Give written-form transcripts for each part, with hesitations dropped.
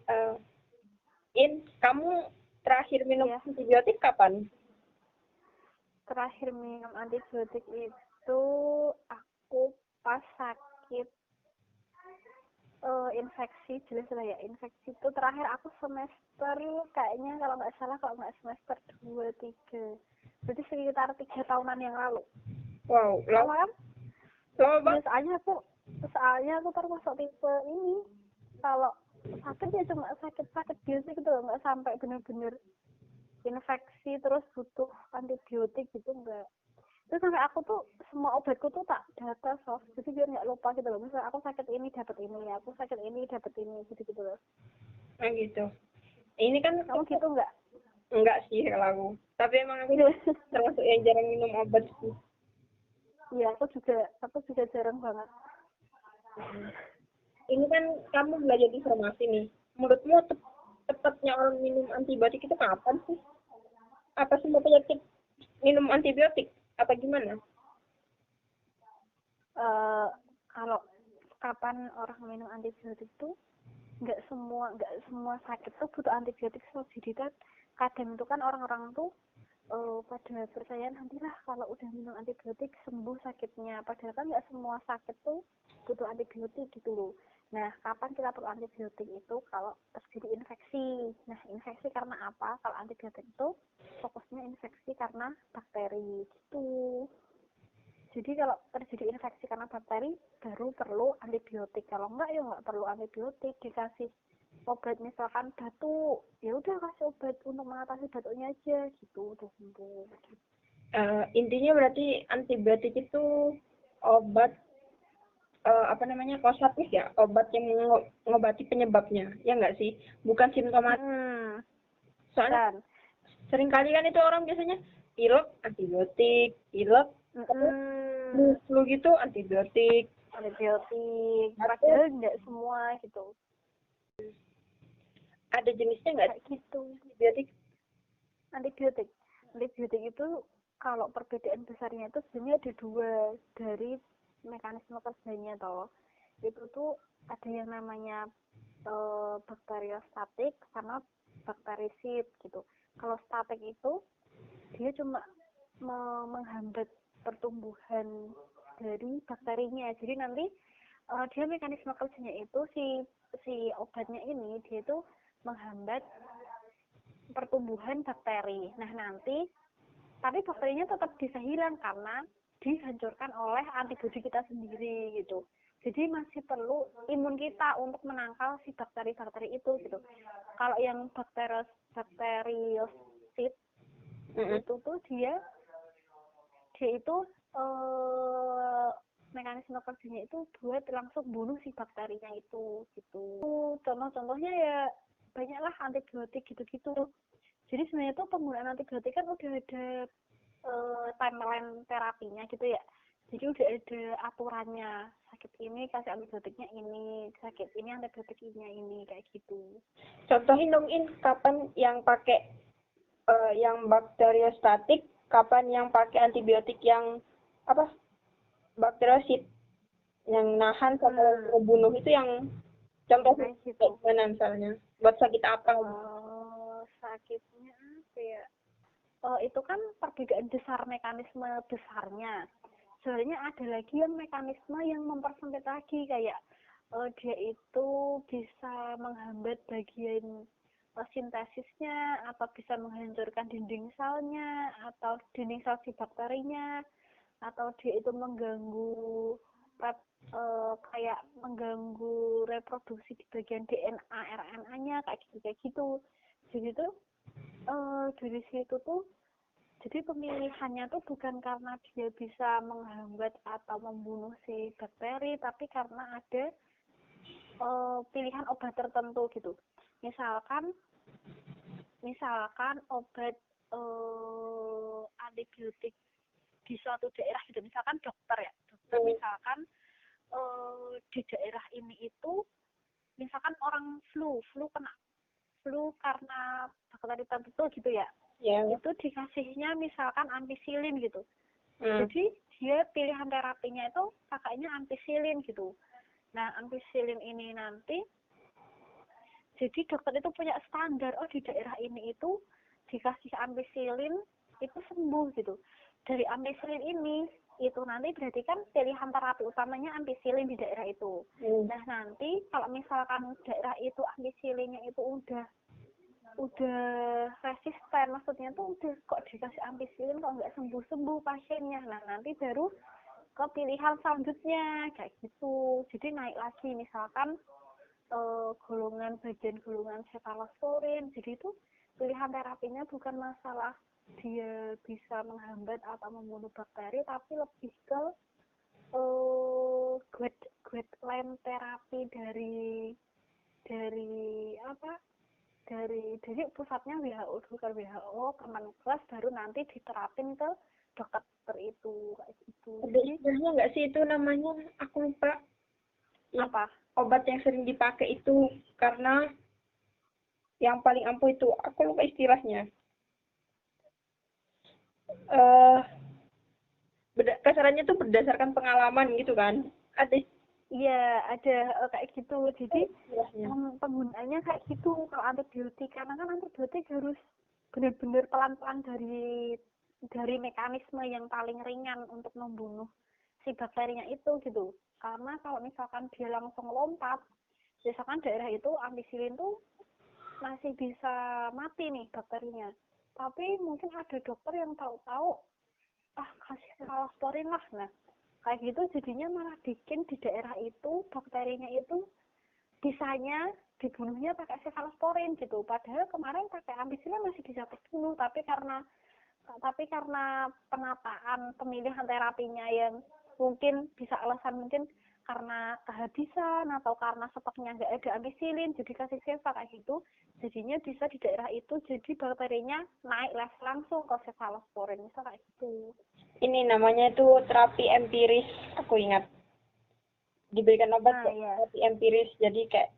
Eh, kamu terakhir minum antibiotik kapan? Terakhir minum antibiotik itu aku pas sakit infeksi, jelas lah ya, infeksi itu terakhir aku semester kayaknya kalau nggak semester 2-3, berarti sekitar 3 tahunan yang lalu. Wow, lama kan? Lama banget. Soalnya aku termasuk tipe ini, kalau sakit ya cuma sakit biasa gitu loh, nggak sampai bener-bener infeksi terus butuh antibiotik gitu, enggak. Terus sampai aku tuh semua obatku tuh tak data soft, jadi biar nggak lupa gitu loh. Misalnya aku sakit ini dapat ini, aku sakit ini dapat ini, gitu loh. Nah gitu. Ini kan kamu gitu nggak? Enggak sih kalau aku. Tapi emang aku termasuk yang jarang minum obat sih. Iya, aku juga jarang banget. Ini kan kamu belajar di farmasi nih. Menurutmu tepatnya orang minum antibiotik itu kapan sih? Apa semua penyakit minum antibiotik? Apa gimana? Kalau kapan orang minum antibiotik itu nggak semua sakit tuh butuh antibiotik. So, jadi kadang itu kan orang-orang tuh pada percaya nantilah kalau udah minum antibiotik sembuh sakitnya, padahal kan nggak semua sakit tuh butuh antibiotik gitu loh. Nah, kapan kita perlu antibiotik itu kalau terjadi infeksi. Nah, infeksi karena apa? Kalau antibiotik itu fokusnya infeksi karena bakteri gitu. Jadi kalau terjadi infeksi karena bakteri baru perlu antibiotik. Kalau enggak ya nggak perlu antibiotik. Dikasih obat misalkan batuk, ya udah kasih obat untuk mengatasi batuknya aja gitu, udah sembuh. Intinya berarti antibiotik itu obat kausatif ya, obat yang mengobati penyebabnya, ya nggak sih? Bukan simptomatik. Soalnya seringkali kan itu orang biasanya pilek antibiotik, pilek flu gitu antibiotik. Padahal nggak semua gitu. Ada jenisnya nggak gitu antibiotik? Antibiotik itu kalau perbedaan besarnya itu sebenarnya ada dua dari mekanisme kerjanya toh. Itu tuh ada yang namanya bakteriostatik sama bakterisid gitu. Kalau statik itu dia cuma menghambat pertumbuhan dari bakterinya. Jadi nanti dia mekanisme kerjanya itu si obatnya ini dia itu menghambat pertumbuhan bakteri. Nah, tapi bakterinya tetap bisa hilang karena dihancurkan oleh antibodi kita sendiri gitu. Jadi masih perlu imun kita untuk menangkal si bakteri-bakteri itu gitu. Kalau yang bakteriosit itu tuh dia itu mekanisme kerjanya itu buat langsung bunuh si bakterinya itu gitu. Contoh-contohnya ya banyaklah antibiotik gitu-gitu. Jadi sebenarnya tuh penggunaan antibiotik kan udah ada timeline terapinya gitu ya. Jadi udah ada aturannya. Sakit ini kasih antibiotiknya ini, sakit ini antibiotiknya ini, kayak gitu. Contohin dong, kapan yang pakai yang bakteriostatik, kapan yang pakai antibiotik yang bakteriosit, yang nahan sama membunuh itu yang contoh mana misalnya buat sakit apa? Sakitnya apa ya? Itu kan perbedaan besar mekanisme besarnya. Sebenarnya ada lagi yang mekanisme yang mempersempit lagi, kayak dia itu bisa menghambat bagian sintesisnya, atau bisa menghancurkan dinding selnya, atau dinding sel si bakterinya, atau dia itu mengganggu kayak mengganggu reproduksi di bagian DNA, RNA-nya, kayak gitu. Jadi tuh dari situ tuh jadi pemilihannya tuh bukan karena dia bisa menghambat atau membunuh si bakteri, tapi karena ada pilihan obat tertentu gitu. Misalkan obat antibiotik di suatu daerah gitu, misalkan dokter misalkan di daerah ini itu misalkan orang flu karena bakteri tertentu gitu ya. Itu dikasihnya misalkan ampicillin gitu. Jadi dia pilihan terapinya itu pakainya ampicillin gitu. Nah, ampicillin ini nanti Jadi dokter itu punya standar, oh di daerah ini itu dikasih ampicillin itu sembuh gitu. Dari ampicillin ini itu nanti berarti kan pilihan terapi utamanya ampicillin di daerah itu. Nah nanti kalau misalkan daerah itu ampicillinnya itu udah resisten, maksudnya tuh udah kok dikasih ampicillin kok nggak sembuh-sembuh pasiennya. Nah nanti baru ke pilihan selanjutnya kayak gitu. Jadi naik lagi misalkan bagian golongan cefalosporin. Jadi itu pilihan terapinya bukan masalah dia bisa menghambat atau membunuh bakteri, tapi lebih ke guideline terapi dari apa dari pusatnya WHO, bukan WHO, Kemenkes, baru nanti diterapin ke dokter itu kayak gitu. Ada istilahnya nggak sih itu namanya? Aku lupa. Apa? Obat yang sering dipakai itu karena yang paling ampuh itu, aku lupa istilahnya. Kasarannya tuh berdasarkan pengalaman gitu kan? Ada. Iya, ada kayak gitu. Jadi penggunaannya kayak gitu kalau antibiotik, karena kan antibiotik harus benar-benar pelan-pelan dari mekanisme yang paling ringan untuk membunuh si bakterinya itu gitu. Karena kalau misalkan dia langsung lompat, misalkan daerah itu ampicillin tuh masih bisa mati nih bakterinya. Tapi mungkin ada dokter yang tahu-tahu kasih cephalosporin lah. Nah, kayak gitu jadinya malah bikin di daerah itu bakterinya itu bisanya dibunuhnya pakai cephalosporin gitu. Padahal kemarin pakai ampicillin masih bisa terbunuh, tapi karena penataan pemilihan terapinya yang mungkin bisa alasan mungkin karena kehabisan atau karena stoknya nggak ada ampicillin, jadi kasih cephal kayak gitu, jadinya bisa di daerah itu jadi bakterinya naik level langsung ke cephalosporin, misal kayak gitu. Ini namanya itu terapi empiris, aku ingat. Diberikan obat terapi empiris, jadi kayak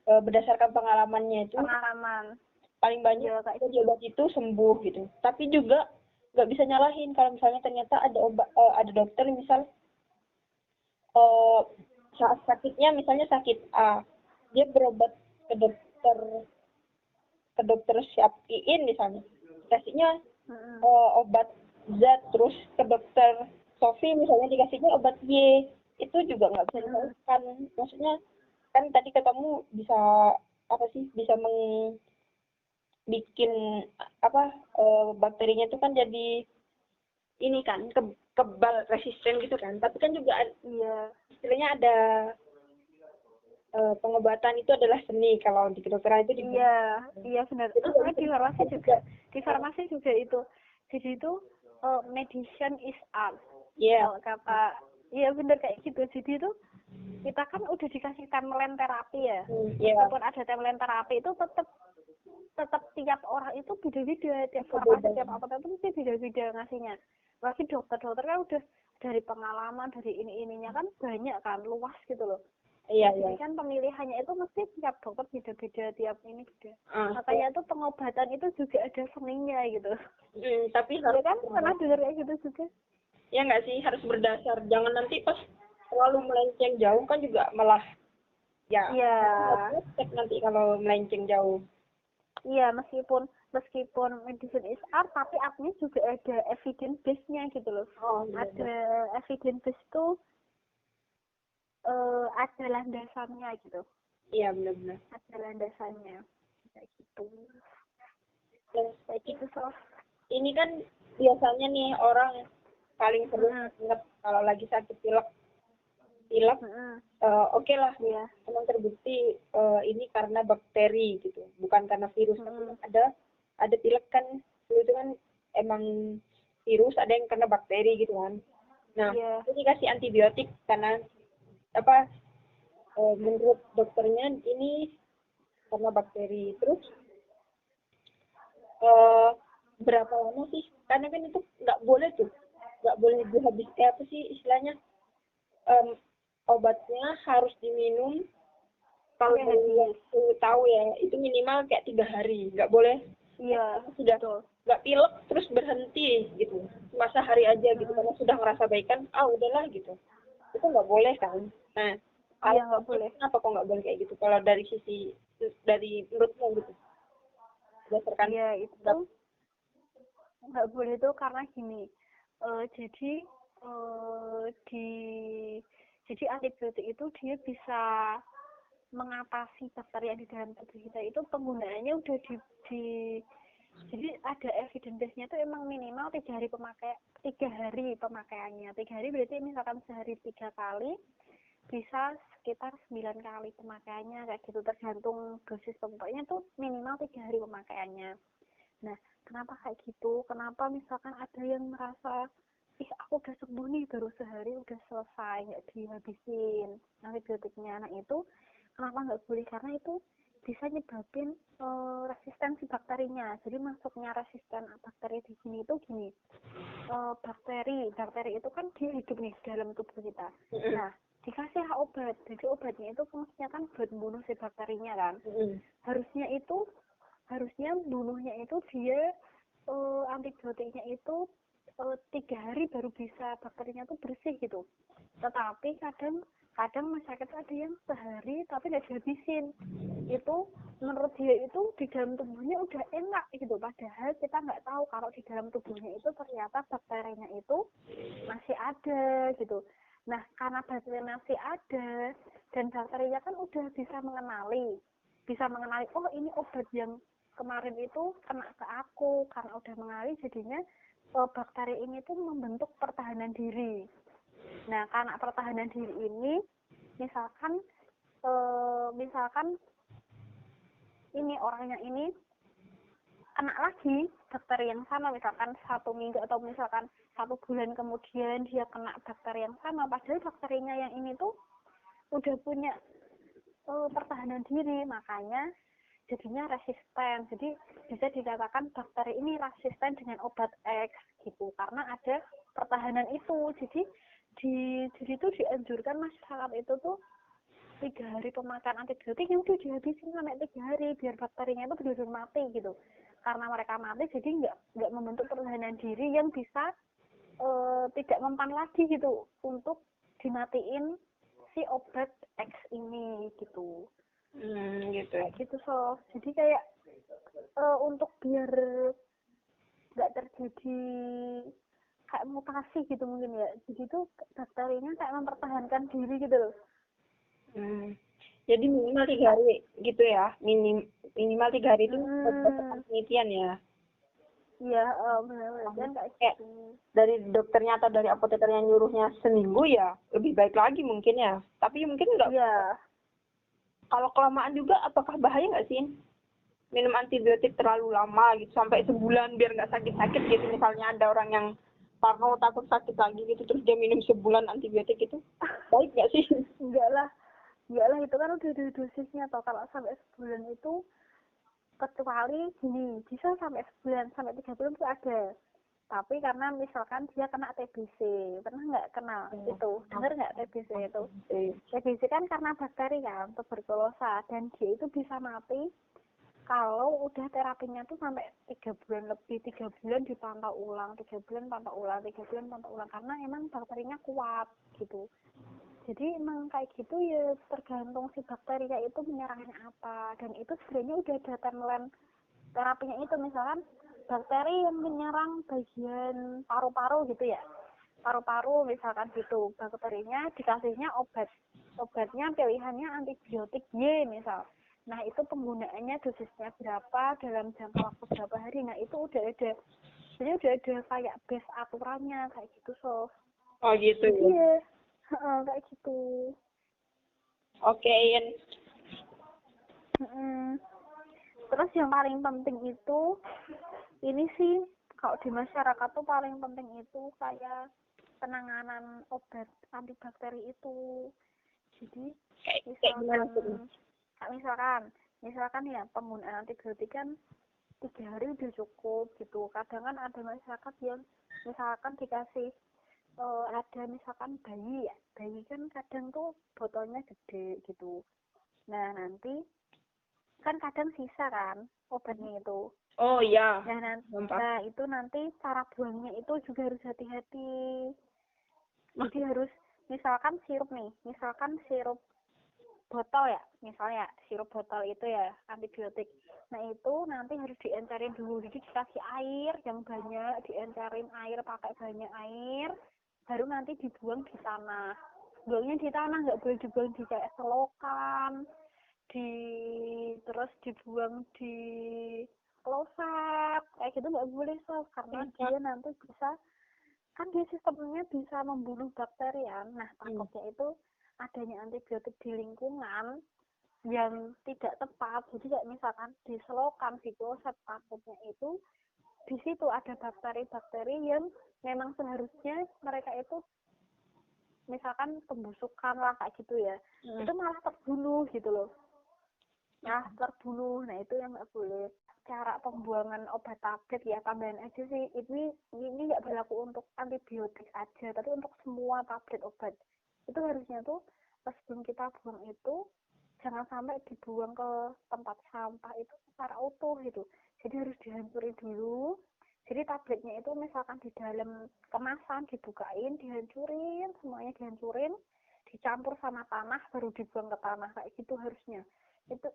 berdasarkan pengalamannya itu. Pengalaman. Paling banyak di obat itu sembuh gitu. Tapi juga nggak bisa nyalahin kalau misalnya ternyata ada dokter misal saat sakitnya misalnya sakit A, dia berobat ke dokter Syafi'in misalnya, kasihnya obat Z, terus ke dokter Sofi misalnya dikasihnya obat Y, itu juga nggak bisa dilakukan. Maksudnya kan tadi katamu bisa bisa bikin bakterinya itu kan jadi ini kan kebal, resisten gitu kan. Tapi kan juga istilahnya ada pengobatan itu adalah seni kalau di kedokteran itu. Iya benar. Di farmasi juga itu. Jadi itu medicine is art. Kalau kata benar kayak gitu. Jadi itu kita kan udah dikasih timeline terapi ya. Walaupun ada timeline terapi itu tetap tiap orang itu beda-beda, tiap farmasi tiap apa itu mesti beda-beda ngasihnya. Lagi dokter kan udah dari pengalaman dari ininya kan banyak kan, luas gitu loh. Jadi kan pemilihannya itu mesti tiap dokter beda-beda, tiap ini beda. Makanya itu pengobatan itu juga ada seninya gitu. Tapi harus kan pernah dengar kayak gitu juga. Ya nggak sih, harus berdasar. Jangan nanti pas terlalu melenceng jauh kan juga malah nanti kalau melenceng jauh. Iya, meskipun medicine is art, tapi artnya juga ada evidence base-nya gitu loh. Ada evidence base itu ada landasannya gitu. Iya, benar-benar. Ada landasannya. Kayak gitu. Kayak gitu, ini kan biasanya nih orang paling sering ingat kalau lagi sakit pilek. Oke lah, emang terbukti ini karena bakteri gitu, bukan karena virus. Ada pilek kan, itu kan emang virus, ada yang karena bakteri gitu kan. Nah, itu dikasih antibiotik karena menurut dokternya ini karena bakteri. Terus berapa lama sih? Karena kan itu nggak boleh dihabis istilahnya, obatnya harus diminum kalau tahu ya, itu minimal kayak 3 hari, nggak boleh sudah nggak pilek terus berhenti gitu masa hari aja gitu karena sudah ngerasa baikan udahlah gitu, itu nggak boleh kan. Nah, nggak boleh. Kenapa kok nggak boleh kayak gitu kalau dari sisi dari menurutmu gitu? Berdasarkan ya itu nggak boleh tuh karena gini. Jadi di jadi antibiotik itu dia bisa mengatasi bakteri yang di dalam tubuh kita itu penggunaannya udah jadi ada evidence base-nya itu emang minimal 3 hari 3 hari pemakaiannya. 3 hari berarti misalkan sehari 3 kali bisa sekitar 9 kali pemakaiannya kayak gitu, tergantung dosis pokoknya tuh minimal 3 hari pemakaiannya. Nah, kenapa kayak gitu? Kenapa misalkan ada yang merasa aku udah sembuh nih baru sehari udah selesai nggak dihabisin antibiotiknya. Nah itu kenapa nggak boleh, karena itu bisa nyebabin resistensi bakterinya. Jadi masuknya resisten bakteri di sini itu gini, bakteri itu kan dia hidup nih dalam tubuh kita. Nah dikasih obat, jadi obatnya itu fungsinya kan buat membunuh si bakterinya kan. Harusnya bunuhnya itu dia antibiotiknya itu 3 hari baru bisa bakterinya tuh bersih gitu. Tetapi kadang masyarakat ada yang sehari tapi nggak dihabisin. Itu menurut dia itu di dalam tubuhnya udah enak gitu, padahal kita nggak tahu kalau di dalam tubuhnya itu ternyata bakterinya itu masih ada gitu. Nah karena bakteri masih ada dan bakterinya kan udah bisa mengenali oh ini obat yang kemarin itu kena ke aku, karena udah mengenali jadinya bakteri ini tuh membentuk pertahanan diri. Nah karena pertahanan diri ini misalkan ini orangnya ini kena lagi bakteri yang sama, misalkan 1 minggu atau misalkan 1 bulan kemudian dia kena bakteri yang sama, padahal bakterinya yang ini tuh udah punya pertahanan diri, makanya jadinya resisten. Jadi bisa dikatakan bakteri ini resisten dengan obat X gitu, karena ada pertahanan itu. Jadi itu dianjurkan masyarakat itu tuh 3 hari pemakaian antibiotik yang udah dihabisin sampai 3 hari biar bakterinya itu benar-benar mati gitu. Karena mereka mati jadi nggak membentuk pertahanan diri yang bisa tidak mempan lagi gitu untuk dimatiin si obat X ini gitu. Gitu. Gitu so. Jadi kayak untuk biar nggak terjadi kayak mutasi gitu mungkin ya. Jadi tuh bakterinya kayak mempertahankan diri gitu loh. Jadi minimal 3 hari gitu ya, minimal 3 hari itu berdasarkan penelitian ya. Iya, benar-benar kan kayak dari dokternya atau dari apotekernya nyuruhnya seminggu ya lebih baik lagi mungkin ya. Tapi mungkin enggak. Iya. Kalau kelamaan juga apakah bahaya nggak sih minum antibiotik terlalu lama gitu sampai sebulan biar nggak sakit-sakit gitu, misalnya ada orang yang parno takut sakit lagi gitu terus dia minum sebulan antibiotik itu baik nggak sih? Enggak lah itu kan udah ada dosisnya toh. Kalau sampai sebulan itu kecuali gini, bisa sampai sebulan sampai 3 bulan itu ada, tapi karena misalkan dia kena TBC, pernah nggak kenal itu, dengar nggak TBC itu? TBC kan karena bakteri kan, tuberkulosa, dan dia itu bisa mati kalau udah terapinya tuh sampai 3 bulan lebih, 3 bulan dipantau ulang, 3 bulan pantau ulang, 3 bulan pantau ulang, karena emang bakterinya kuat gitu. Jadi emang kayak gitu ya, tergantung si bakterinya itu menyerangnya apa, dan itu sebenarnya udah ada timeline terapinya itu. Misalkan bakteri yang menyerang bagian paru-paru gitu ya, paru-paru misalkan gitu, bakterinya dikasihnya obatnya pilihannya antibiotik Y misal. Nah itu penggunaannya dosisnya berapa dalam jangka waktu berapa hari, nah itu udah ada, jadi udah ada kayak base aturannya kayak gitu. So gitu ya. Kayak gitu. Oke. Terus yang paling penting itu ini sih, kalau di masyarakat tuh paling penting itu kayak penanganan obat antibakteri itu. Jadi misalkan ya penggunaan antibiotik kan 3 hari udah cukup gitu. Kadang kan ada masyarakat yang misalkan dikasih ada misalkan bayi kan kadang tuh botolnya gede gitu. Nah nanti kan kadang sisa kan obatnya itu. Oh iya. Nah itu nanti cara buangnya itu juga harus hati-hati. Jadi harus misalkan sirup botol ya, misalnya sirup botol itu ya antibiotik. Nah itu nanti harus diencerin dulu, jadi dikasih air yang banyak, diencerin air, pakai banyak air, baru nanti dibuang di tanah. Buangnya di tanah, nggak boleh dibuang di kayak selokan, terus dibuang di kloset, kayak gitu nggak boleh, Sof, karena dia nanti bisa, kan dia sistemnya bisa membunuh bakteri ya. Nah takutnya itu adanya antibiotik di lingkungan yang tidak tepat, jadi kayak misalkan di selokan, di kloset, takutnya itu di situ ada bakteri-bakteri yang memang seharusnya mereka itu misalkan pembusukan lah kayak gitu ya, itu malah terbunuh gitu loh, malah terbunuh. Nah itu yang nggak boleh. Cara pembuangan obat tablet ya tambahan aja sih, ini nggak berlaku untuk antibiotik aja, tapi untuk semua tablet obat itu harusnya tuh pas sebelum kita buang itu jangan sampai dibuang ke tempat sampah itu secara utuh gitu, jadi harus dihancurin dulu. Jadi tabletnya itu misalkan di dalam kemasan dibukain, dihancurin, semuanya dihancurin, dicampur sama tanah, baru dibuang ke tanah, kayak gitu harusnya.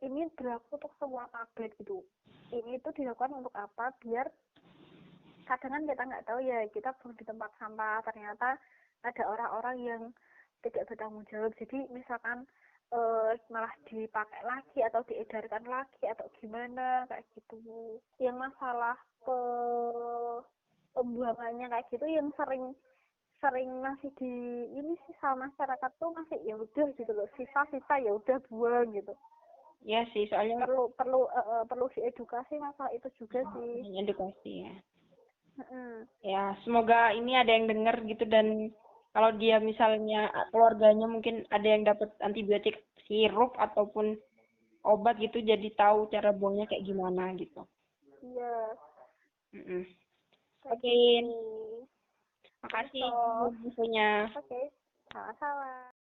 Ini berlaku untuk semua tablet gitu. Ini itu dilakukan untuk apa? Biar kadang kan kita nggak tahu ya, kita buang di tempat sampah, ternyata ada orang-orang yang tidak bertanggung jawab. Jadi misalkan malah dipakai lagi atau diedarkan lagi atau gimana kayak gitu. Yang masalah pembuangannya kayak gitu yang sering masih di ini sih sama masyarakat tuh masih ya udah gitu loh, sisa ya udah buang gitu. Ya sih, soalnya Perlu diedukasi masalah itu juga sih. edukasi ya. Ya, semoga ini ada yang dengar gitu, dan kalau dia misalnya keluarganya mungkin ada yang dapat antibiotik sirup ataupun obat gitu, jadi tahu cara buangnya kayak gimana gitu. Iya. Oke. Makasih infonya. Oke, sama-sama.